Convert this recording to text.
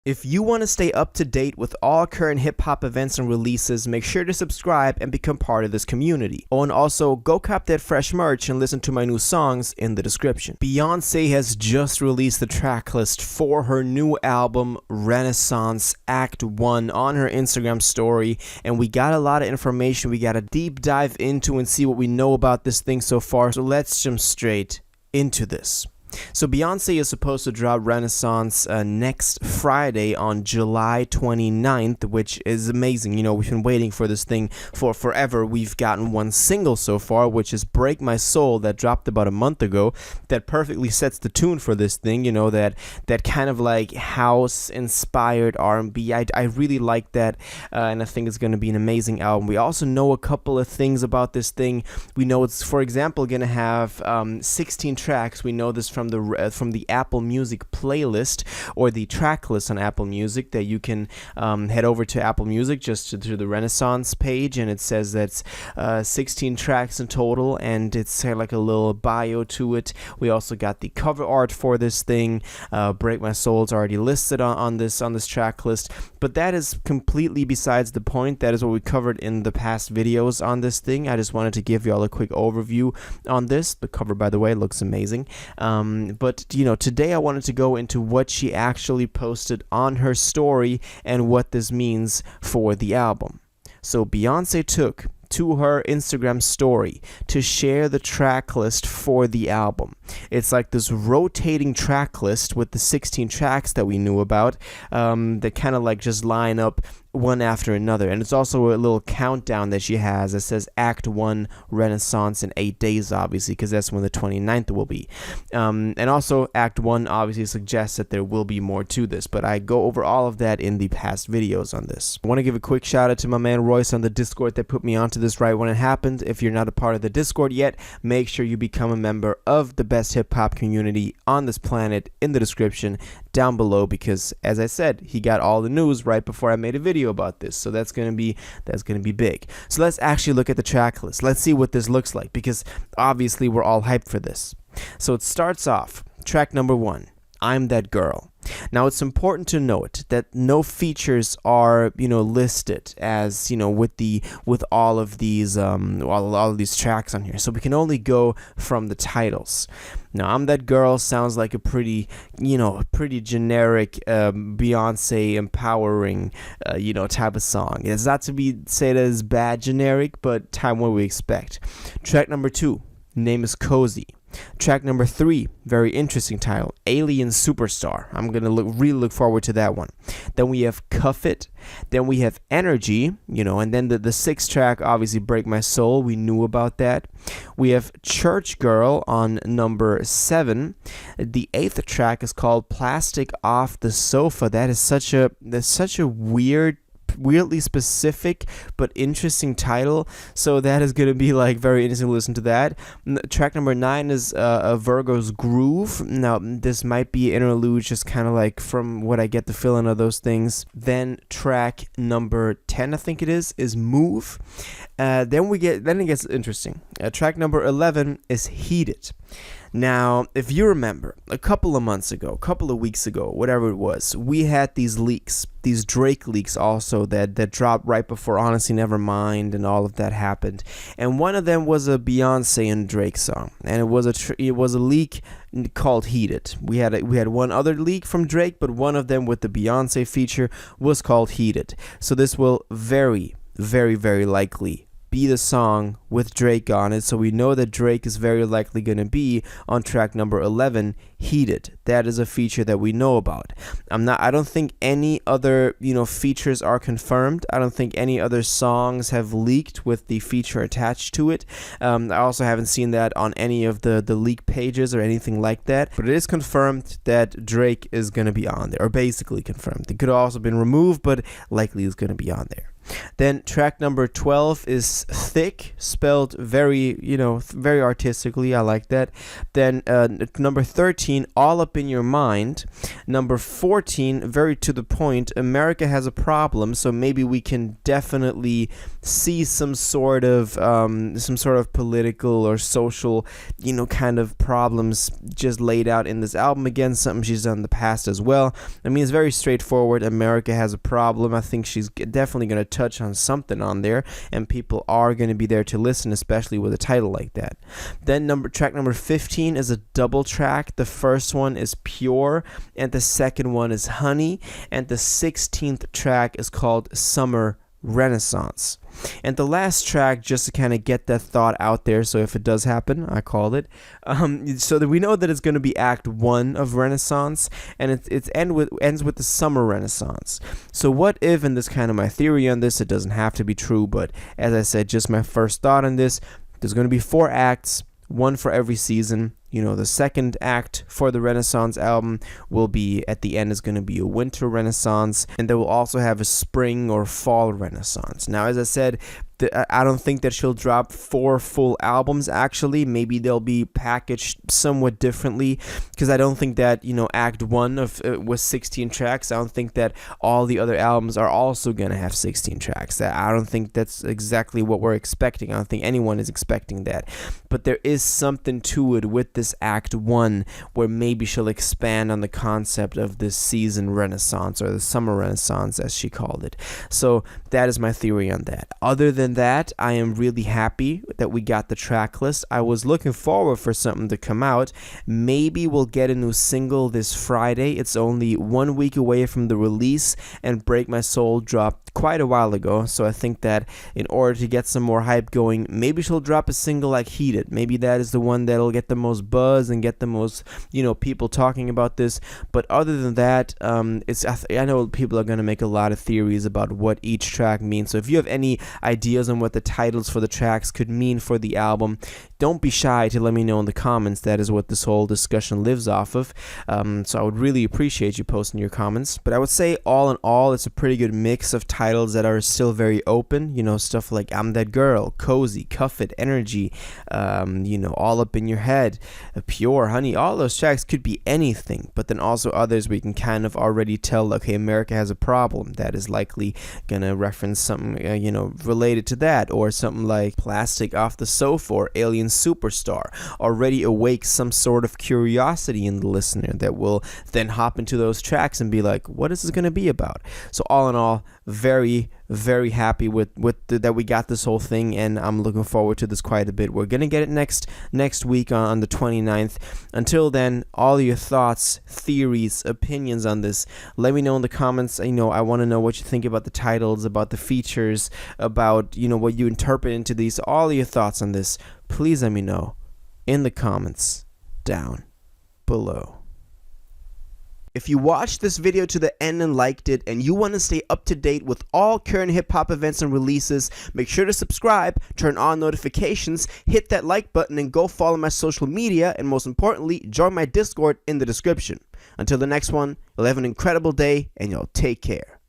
If you want to stay up to date with all current hip-hop events and releases, make sure to subscribe and become part of this community. Oh, and also, go cop that fresh merch and listen to my new songs in the description. Beyoncé has just released the track list for her new album, Renaissance Act 1, on her Instagram story, and we got a lot of information we got to deep dive into and see what we know about this thing so far, so let's jump straight into this. So Beyoncé is supposed to drop Renaissance next Friday on July 29th, which is amazing. You know, we've been waiting for this thing for forever. We've gotten one single so far, which is Break My Soul, that dropped about a month ago, that perfectly sets the tune for this thing, you know, that kind of like house-inspired R&B. I really like that, and I think it's going to be an amazing album. We also know a couple of things about this thing. We know it's, for example, going to have 16 tracks. We know this from the Apple Music playlist, or the track list on Apple Music, that you can head over to Apple Music, just to the Renaissance page, and it says that's 16 tracks in total, and it's like a little bio to it. We also got the cover art for this thing. Break My Soul is already listed on this track list, but that is completely besides the point. That is what we covered in the past videos on this thing. I just wanted to give y'all a quick overview on this. The cover, by the way, looks amazing. But, you know, today I wanted to go into what she actually posted on her story and what this means for the album. So Beyoncé took to her Instagram story to share the track list for the album. It's like this rotating track list with the 16 tracks that we knew about, that kind of like just line up one after another. And it's also a little countdown that she has that says Act 1 Renaissance in 8 days, obviously, because that's when the 29th will be. And also Act 1 obviously suggests that there will be more to this, but I go over all of that in the past videos on this. I want to give a quick shout out to my man Royce on the Discord that put me onto this right when it happened. If you're not a part of the Discord yet, make sure you become a member of the best hip-hop community on this planet in the description down below, because as I said, he got all the news right before I made a video about this, so that's gonna be big. So let's actually look at the track list. Let's see what this looks like, because obviously we're all hyped for this. So it starts off, track number 1, I'm That Girl. Now it's important to note that no features are, you know, listed as, you know, with all of these all of these tracks on here, so we can only go from the titles. Now I'm That Girl sounds like a pretty, you know, pretty generic Beyoncé empowering you know, type of song. It's not to be said as bad generic, but time what we expect. Track number 2, name is Cozy. Track number 3, very interesting title, Alien Superstar. I'm gonna really look forward to that one. Then we have Cuff It. Then we have Energy, you know, and then the 6th track, obviously Break My Soul. We knew about that. We have Church Girl on number 7. The 8th track is called Plastic Off the Sofa. That's such a weirdly specific but interesting title, so that is going to be like very interesting to listen to that. Track number 9 is Virgo's Groove. Now this might be an interlude, just kind of like from what I get the feeling of those things. Then track number 10, I think it is Move. Then it gets interesting. Track number 11 is Heated. Now, if you remember, a couple of months ago, a couple of weeks ago, whatever it was, we had these leaks, these Drake leaks also that dropped right before Honestly Nevermind and all of that happened. And one of them was a Beyoncé and Drake song, and it was a leak called Heated. We had one other leak from Drake, but one of them with the Beyoncé feature was called Heated. So this will very, very, very likely be the song with Drake on it, so we know that Drake is very likely going to be on track number 11, Heated. That is a feature that we know about. I don't think any other, you know, features are confirmed. I don't think any other songs have leaked with the feature attached to it. I also haven't seen that on any of the leak pages or anything like that, but it is confirmed that Drake is going to be on there, or basically confirmed. It could have also been removed, but likely is going to be on there. Then track number 12 is Thick, spelled very, you know, very artistically. I like that. Then number 13 13, All Up in Your Mind. Number 14, very to the point, America Has a Problem. So maybe we can definitely see some sort of political or social, kind of problems just laid out in this album. Again, something she's done in the past as well. I mean, it's very straightforward. America Has a Problem. I think she's definitely going to touch on something on there, and people are going to be there to listen, especially with a title like that. Then track number 15 is a double track. The first one is Pure, and the second one is Honey, and the 16th track is called Summer Renaissance. And the last track, just to kind of get that thought out there, so if it does happen, I called it, so that we know that it's going to be Act 1 of Renaissance, and it ends with the Summer Renaissance. So what if, and this kind of my theory on this, it doesn't have to be true, but as I said, just my first thought on this, there's going to be 4 acts, 1 for every season. The second act for the Renaissance album will be, at the end, is going to be a winter Renaissance, and they will also have a spring or fall Renaissance. Now, as I said, I don't think that she'll drop 4 full albums, actually. Maybe they'll be packaged somewhat differently, because I don't think that, Act 1 was 16 tracks. I don't think that all the other albums are also going to have 16 tracks. I don't think that's exactly what we're expecting. I don't think anyone is expecting that. But there is something to it with this Act 1, where maybe she'll expand on the concept of this season Renaissance, or the Summer Renaissance, as she called it. So that is my theory on that. Other than that, I am really happy that we got the track list. I was looking forward for something to come out. Maybe we'll get a new single this Friday. It's only 1 week away from the release, and Break My Soul dropped quite a while ago, so I think that in order to get some more hype going, maybe she'll drop a single like Heated. Maybe that is the one that'll get the most buzz and get the most, people talking about this. But other than that, I know people are going to make a lot of theories about what each track means. So if you have any ideas on what the titles for the tracks could mean for the album, don't be shy to let me know in the comments. That is what this whole discussion lives off of. So I would really appreciate you posting your comments. But I would say, all in all, it's a pretty good mix of titles that are still very open. Stuff like I'm That Girl, Cozy, Cuff It, Energy, All Up in Your Head, Pure, Honey. All those tracks could be anything. But then also others we can kind of already tell, okay, America Has a Problem. That is likely going to reference something, related to that, or something like Plastic Off the Sofa or Alien Superstar already awakes some sort of curiosity in the listener that will then hop into those tracks and be like, what is this going to be about? So all in all, very, very happy with that we got this whole thing, and I'm looking forward to this quite a bit. We're gonna get it next week on the 29th. Until then, all your thoughts, theories, opinions on this, let me know in the comments. I want to know what you think about the titles, about the features, about what you interpret into these. All your thoughts on this, please let me know in the comments down below. If you watched this video to the end and liked it, and you want to stay up to date with all current hip-hop events and releases, make sure to subscribe, turn on notifications, hit that like button, and go follow my social media, and most importantly, join my Discord in the description. Until the next one, you'll have an incredible day, and y'all take care.